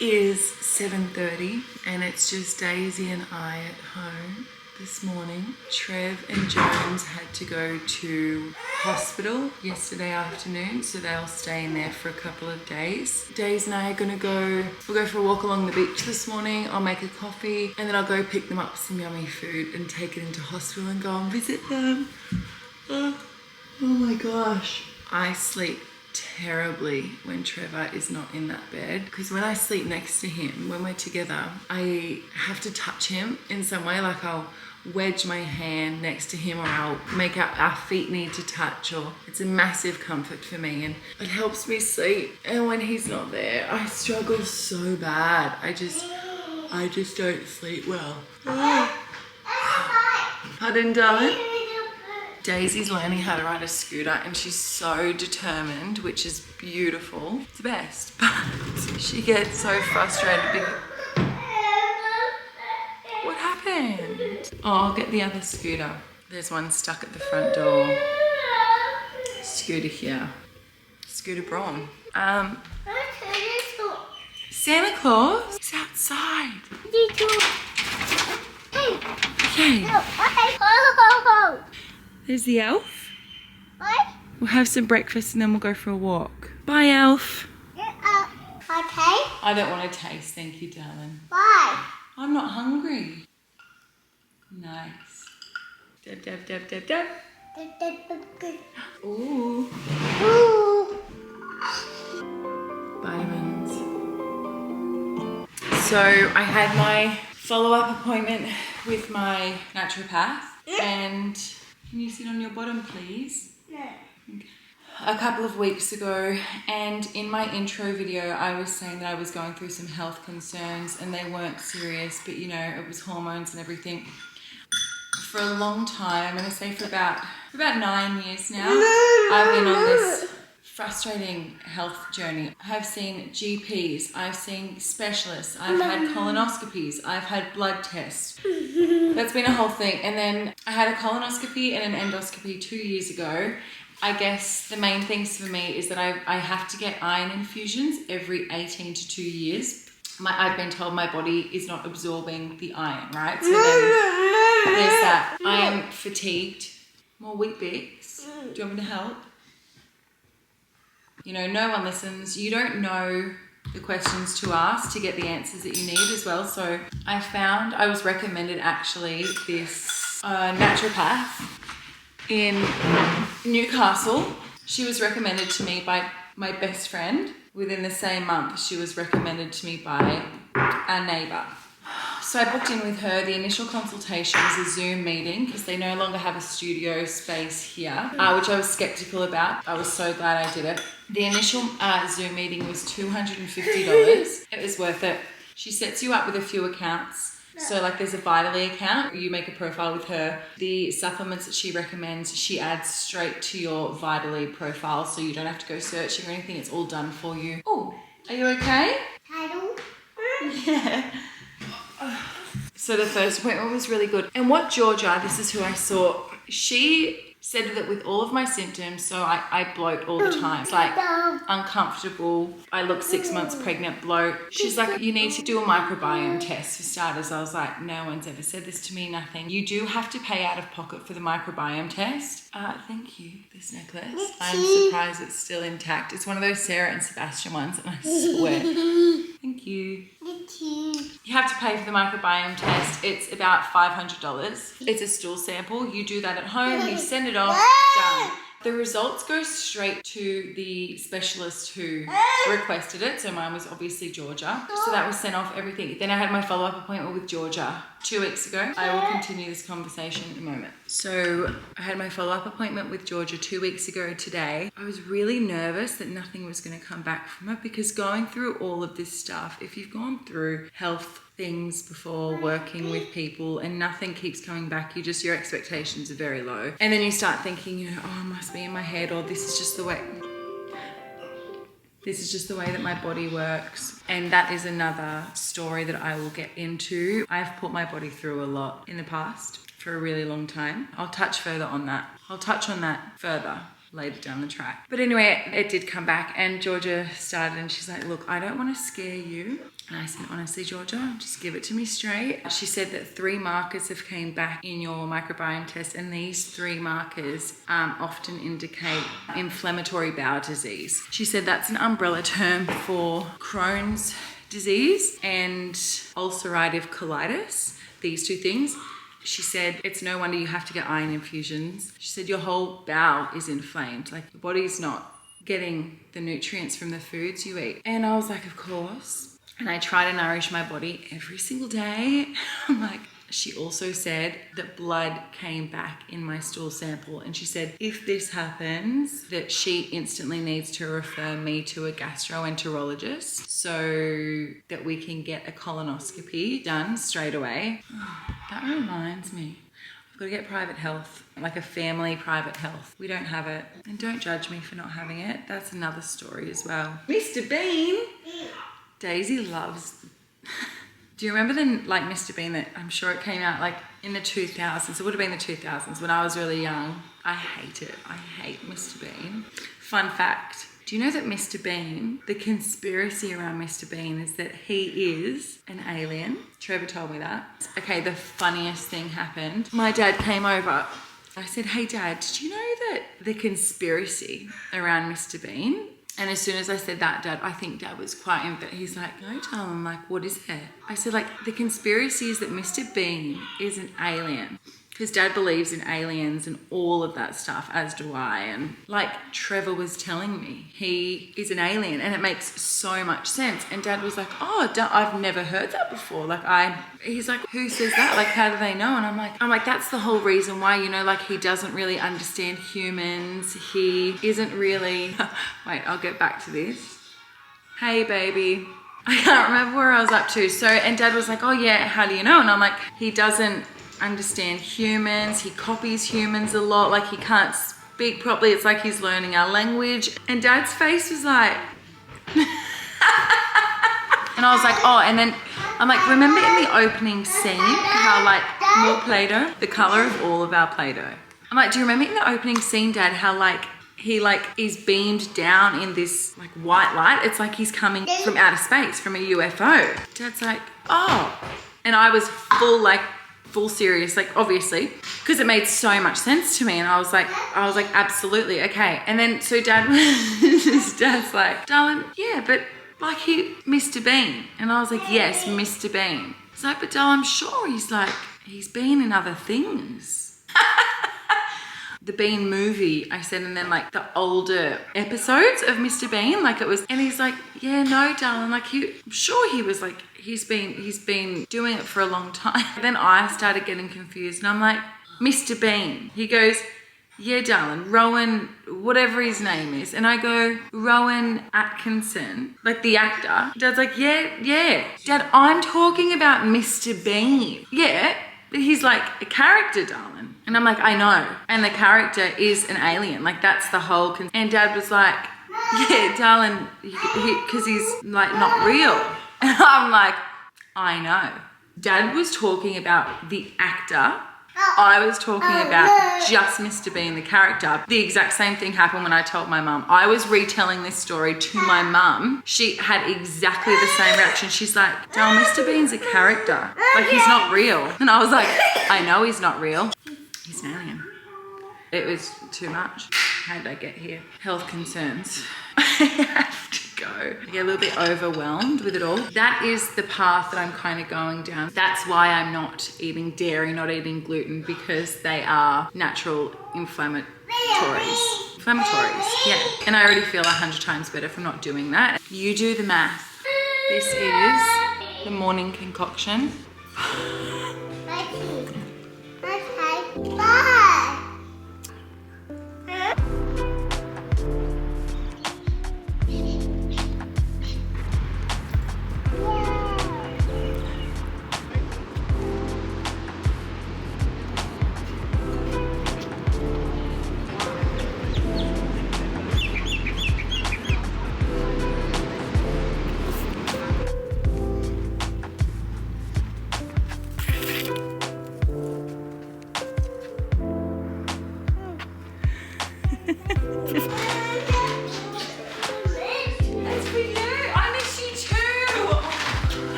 is 7:30 and it's just Daisy and I at home this morning. Trev and Jones had to go to hospital yesterday afternoon, so they'll stay in there for a couple of days. Daisy and I are we'll go for a walk along the beach this morning. I'll make a coffee and then I'll go pick them up some yummy food and take it into hospital and go and visit them. Oh my gosh. I sleep terribly when Trevor is not in that bed, because when I sleep next to him, when we're together, I have to touch him in some way. Like I'll wedge my hand next to him, or I'll make our feet need to touch, or it's a massive comfort for me and it helps me sleep. And when he's not there, I struggle so bad. I just don't sleep well. Pardon, darling? Daisy's learning how to ride a scooter and she's so determined, which is beautiful. It's the best, but she gets so frustrated. What happened? Oh, I'll get the other scooter. There's one stuck at the front door. Scooter here. Scooter Braun. Santa Claus is outside. Okay. There's the elf. We'll have some breakfast and then we'll go for a walk. Bye, elf. Okay. I don't want to taste, thank you, darling. Bye. I'm not hungry. Nice. Dab, dab, dab, dab, dab. Ooh. Ooh. Vitamins. So I had my follow-up appointment with my naturopath and can you sit on your bottom, please? Yeah. Okay. A couple of weeks ago, and in my intro video I was saying that I was going through some health concerns and they weren't serious, but you know, it was hormones and everything. For a long time, I'm going to say for about 9 years now, I've been on this frustrating health journey. I've seen GPs, I've seen specialists, I've had colonoscopies, I've had blood tests. That's been a whole thing. And then I had a colonoscopy and an endoscopy 2 years ago. I guess the main things for me is that I have to get iron infusions every 18 to 2 years. I've been told my body is not absorbing the iron, right? So then there's that. I am fatigued. More wheat bix. Do you want me to help? You know, no one listens. You don't know the questions to ask to get the answers that you need as well. So I was recommended actually this naturopath in Newcastle. She was recommended to me by my best friend. Within the same month, she was recommended to me by our neighbour. So I booked in with her. The initial consultation was a Zoom meeting because they no longer have a studio space here, which I was skeptical about. I was so glad I did it. The initial Zoom meeting was $250. It was worth it. She sets you up with a few accounts. So like there's a Vitally account, you make a profile with her. The supplements that she recommends, she adds straight to your Vitally profile, so you don't have to go searching or anything. It's all done for you. Oh, are you okay? Title. Yeah. So the first appointment was really good. And what Georgia, this is who I saw, she said that with all of my symptoms, so I bloat all the time. It's like uncomfortable. I look 6 months pregnant, bloat. She's like, you need to do a microbiome test for starters. I was like, no one's ever said this to me, nothing. You do have to pay out of pocket for the microbiome test. Thank you, this necklace. I'm surprised it's still intact. It's one of those Sarah and Sebastian ones, and I swear. Thank you. You have to pay for the microbiome test. It's about $500. It's a stool sample. You do that at home, you send it off, done. The results go straight to the specialist who requested it. So mine was obviously Georgia. So that was sent off, everything. Then I had my follow-up appointment with Georgia 2 weeks ago. I will continue this conversation in a moment. So I had my follow-up appointment with Georgia 2 weeks ago today. I was really nervous that nothing was going to come back from it, because going through all of this stuff, if you've gone through health things before, working with people, and nothing keeps coming back, your expectations are very low. And then you start thinking, you know, oh, it must be in my head, or this is just the way that my body works. And that is another story that I will get into. I've put my body through a lot in the past for a really long time. I'll touch on that further later down the track. But anyway, it did come back, and Georgia started, and she's like, look, I don't want to scare you. And I said, honestly, Georgia, just give it to me straight. She said that 3 markers have came back in your microbiome test, and these 3 markers often indicate inflammatory bowel disease. She said that's an umbrella term for Crohn's disease and ulcerative colitis, these 2 things. She said, it's no wonder you have to get iron infusions. She said, your whole bowel is inflamed. Like, your body's not getting the nutrients from the foods you eat. And I was like, of course. And I try to nourish my body every single day. I'm like, she also said that blood came back in my stool sample. And she said, if this happens, that she instantly needs to refer me to a gastroenterologist so that we can get a colonoscopy done straight away. Oh, that reminds me. I've got to get private health, like a family private health. We don't have it. And don't judge me for not having it. That's another story as well. Mr. Bean. Daisy loves... Do you remember the like Mr. Bean that I'm sure it came out like in the 2000s? It would have been the 2000s when I was really young. I hate it. I hate Mr. Bean. Fun fact. Do you know that Mr. Bean, the conspiracy around Mr. Bean is that he is an alien? Trevor told me that. Okay, the funniest thing happened. My dad came over. I said, hey Dad, did you know that the conspiracy around Mr. Bean? And as soon as I said that, Dad, I think Dad was quite he's like, no, darling. I'm like, what is it? I said, like, the conspiracy is that Mr. Bean is an alien. Because Dad believes in aliens and all of that stuff, as do I. And like Trevor was telling me, he is an alien, and it makes so much sense. And Dad was like, oh, I've never heard that before. He's like, who says that? Like, how do they know? And I'm like, that's the whole reason why, you know, like he doesn't really understand humans. He isn't really, wait, I'll get back to this. Hey, baby. I can't remember where I was up to. So, and Dad was like, oh yeah, how do you know? And I'm like, he doesn't understand humans. He copies humans a lot. Like, he can't speak properly. It's like he's learning our language. And Dad's face was like... And I was like, oh, and then I'm like, remember in the opening scene how like more Play-Doh, the color of all of our Play-Doh. I'm like, do you remember in the opening scene, Dad, how like he like is beamed down in this like white light? It's like he's coming from outer space, from a UFO. Dad's like, oh. And I was full serious, like obviously, because it made so much sense to me. And I was like, absolutely, okay. And then so Dad's like, darling, yeah, but like Mr. Bean. And I was like, yes, Mr. Bean. He's like, but darling, I'm sure he's been in other things. The Bean movie, I said, and then like the older episodes of Mr. Bean, like it was, and he's like, yeah, no, darling, like I'm sure he was like, he's been doing it for a long time. Then I started getting confused, and I'm like, Mr. Bean. He goes, yeah, darling, Rowan, whatever his name is. And I go, Rowan Atkinson, like the actor. Dad's like, yeah. Dad, I'm talking about Mr. Bean. Yeah, but he's like a character, darling. And I'm like, I know. And the character is an alien. Like, that's the whole... And Dad was like, yeah, darling, because he's like not real. And I'm like, I know. Dad was talking about the actor. I was talking about just Mr. Bean, the character. The exact same thing happened when I told my mum. I was retelling this story to my mum. She had exactly the same reaction. She's like, Dal, Mr. Bean's a character. Like, he's not real. And I was like, I know he's not real. He's an alien. It was too much. How did I get here? Health concerns. I have to go. I get a little bit overwhelmed with it all. That is the path that I'm kind of going down. That's why I'm not eating dairy, not eating gluten, because they are natural inflammatories. Yeah. And I already feel 100 times better from not doing that. You do the math. This is the morning concoction.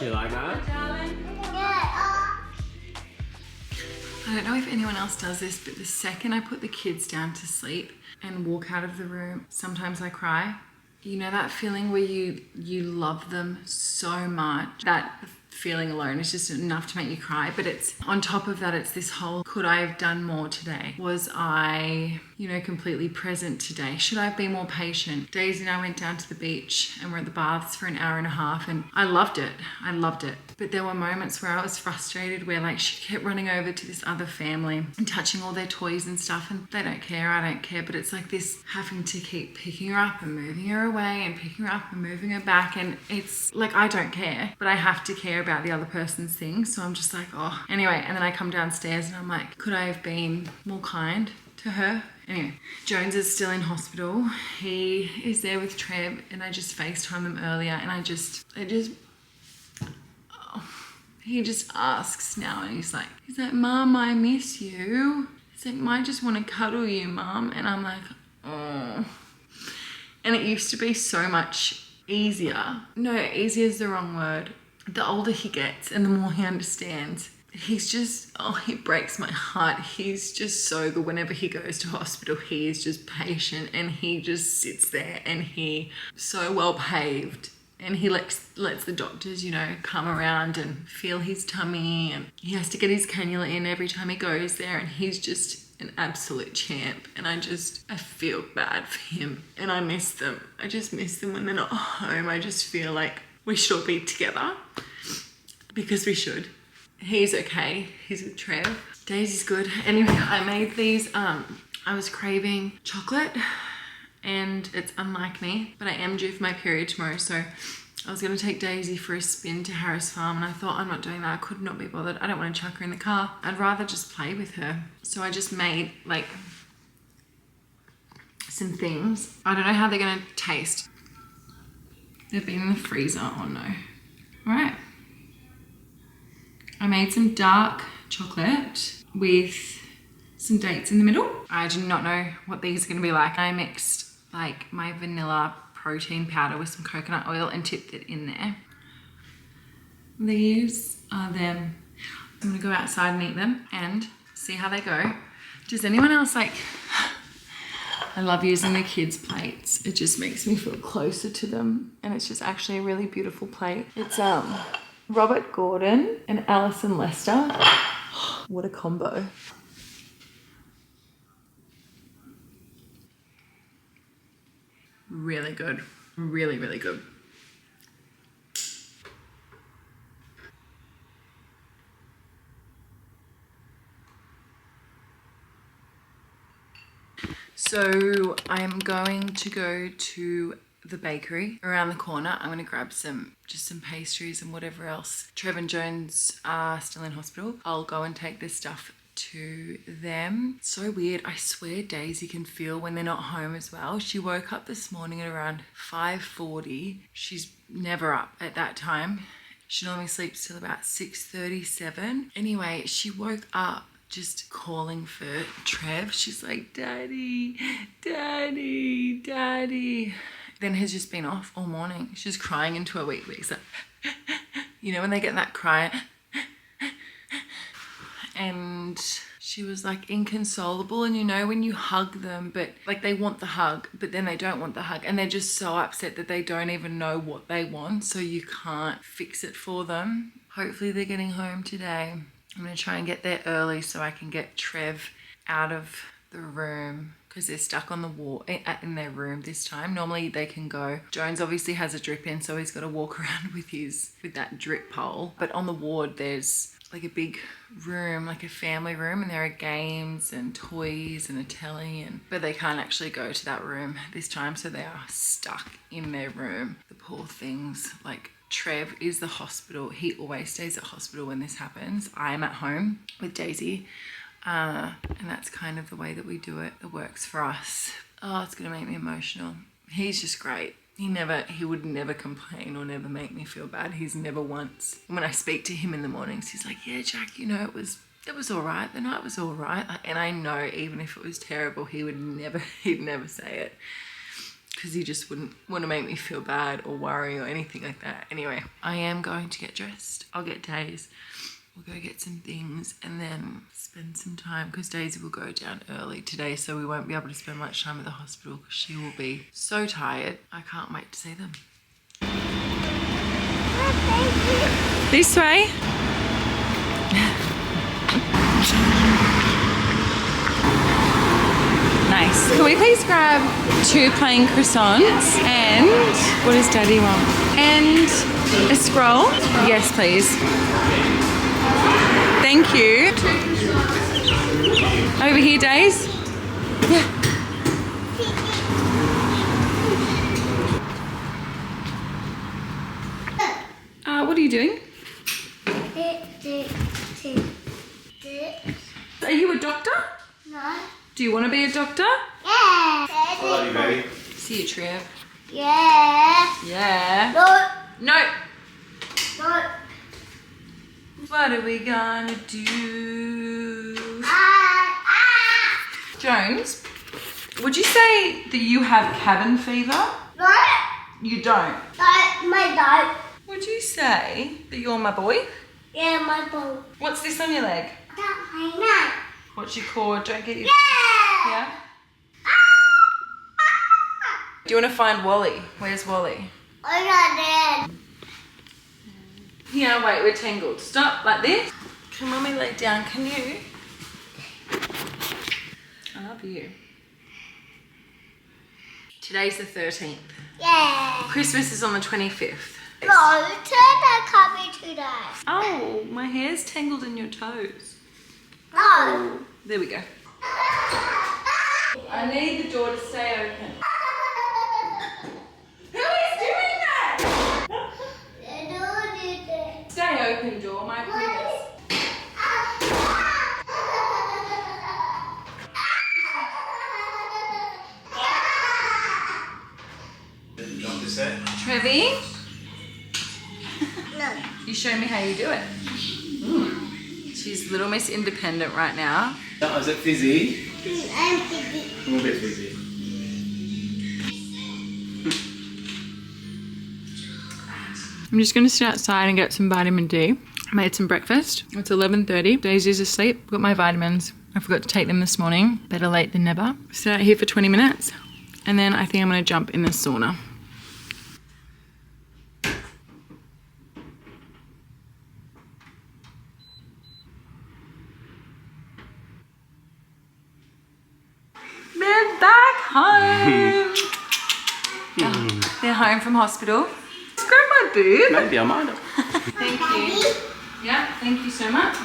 You like that? I don't know if anyone else does this, but the second I put the kids down to sleep and walk out of the room, sometimes I cry. You know that feeling where you love them so much, that feeling alone is just enough to make you cry. But it's on top of that, it's this whole, could I have done more today? Was I, completely present today? Should I have been more patient? Daisy and I went down to the beach and we're at the baths for an hour and a half, and I loved it. But there were moments where I was frustrated, where like she kept running over to this other family and touching all their toys and stuff, and they don't care, I don't care. But it's like this having to keep picking her up and moving her away and picking her up and moving her back, and it's like I don't care, but I have to care about the other person's things. So I'm just like, oh, anyway. And then I come downstairs and I'm like, could I have been more kind to her? Anyway, Jones is still in hospital. He is there with Trev, and I just FaceTimed them earlier, and he just asks now, and he's like, Mum, I miss you. He's like, I just want to cuddle you, Mum. And I'm like, oh. And it used to be so much easier. No, easier is the wrong word. The older he gets and the more he understands, he's just, it breaks my heart. He's just so good. Whenever he goes to hospital, he is just patient, and he just sits there, and he so well behaved. And he lets the doctors, come around and feel his tummy, and he has to get his cannula in every time he goes there, and he's just an absolute champ. And I feel bad for him, and I miss them. I just miss them when they're not home. I just feel like we should all be together, because we should. He's okay. He's with Trev. Daisy's good. Anyway, I made these, I was craving chocolate, and it's unlike me, but I am due for my period tomorrow, so I was going to take Daisy for a spin to Harris Farm, and I thought, I'm not doing that. I could not be bothered. I don't want to chuck her in the car. I'd rather just play with her. So I just made like some things. I don't know how they're going to taste. They've been in the freezer. Oh no. All right. I made some dark chocolate with some dates in the middle. I do not know what these are going to be like. I mixed like my vanilla protein powder with some coconut oil and tipped it in there. These are them. I'm going to go outside and eat them and see how they go. Does anyone else like... I love using the kids' plates. It just makes me feel closer to them, and it's just actually a really beautiful plate. It's Robert Gordon and Alison Lester. What a combo. Really good. Really, really good. So I'm going to go to the bakery around the corner. I'm going to grab some pastries and whatever else. Trev and Jones are still in hospital. I'll go and take this stuff to them. So weird. I swear Daisy can feel when they're not home as well. She woke up this morning at around 5:40. She's never up at that time. She normally sleeps till about 6:37. Anyway, she woke up just calling for Trev. She's like, Daddy, Daddy, Daddy. Then has just been off all morning. She's crying into her wee wee. So, when they get that cry. And she was like inconsolable. And when you hug them, but like they want the hug, but then they don't want the hug. And they're just so upset that they don't even know what they want. So you can't fix it for them. Hopefully they're getting home today. I'm going to try and get there early so I can get Trev out of the room, because they're stuck on the wall in their room this time. Normally they can go. Jones obviously has a drip in, so he's got to walk around with that drip pole. But on the ward, there's like a big room, like a family room, and there are games and toys and a telly, but they can't actually go to that room this time, so they are stuck in their room. The poor things. Like, Trev is the hospital. He always stays at hospital when this happens. I'm at home with Daisy, and that's kind of the way that we do it. It works for us. Oh, it's gonna make me emotional. He's just great. He would never complain or never make me feel bad. He's never once. And when I speak to him in the mornings, he's like, yeah, Jack, it was all right. The night was all right. And I know even if it was terrible, he'd never say it. because he just wouldn't want to make me feel bad or worry or anything like that. Anyway, I am going to get dressed. I'll get Daisy. We'll go get some things and then spend some time because Daisy will go down early today, so we won't be able to spend much time at the hospital because she will be so tired. I can't wait to see them. This way. Nice. Can we please grab 2 plain croissants and what does Daddy want? And a scroll? Yes, please. Thank you. Over here, Days. Yeah. What are you doing? Are you a doctor? No. Do you want to be a doctor? Yeah. I love you, baby. See you, Trev. Yeah. Yeah. No. No. No. What are we gonna do? Jones, would you say that you have cabin fever? No. You don't. My dog. Would you say that you're my boy? Yeah, my ball. What's this on your leg? What's your cord? Don't get your... Yeah? Do you want to find Wally? Where's Wally? I got it. Yeah, wait, we're tangled. Stop, like this. Can Mummy lay down? Can you? I love you. Today's the 13th. Yeah. Christmas is on the 25th. No, that can't be today. Oh, my hair's tangled in your toes. No. There we go. I need the door to stay open. Who is doing that? Stay open, door, my goodness. The doctor said. Trevi, No. you show me how you do it. She's Little Miss Independent right now. Oh, is it fizzy? I'm busy. A little bit fizzy. I'm just going to sit outside and get some vitamin D. I made some breakfast. It's 11:30. Daisy's asleep. Got my vitamins. I forgot to take them this morning. Better late than never. Sit out here for 20 minutes and then I think I'm going to jump in the sauna. They're back home. Oh, they're home from hospital. Just grab my boob. Maybe I might have. Thank you. Yeah, thank you so much.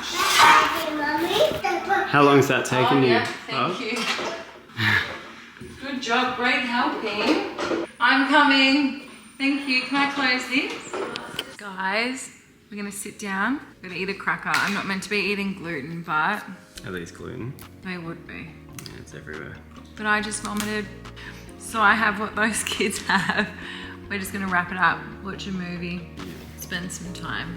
How long's that taken you? Yeah, thank you. Good job, great helping. I'm coming. Thank you. Can I close this? Guys, we're gonna sit down. We're gonna eat a cracker. I'm not meant to be eating gluten, but Are these gluten? they would be. Yeah, it's everywhere. But I just vomited. So I have what those kids have. We're just gonna wrap it up, watch a movie, spend some time.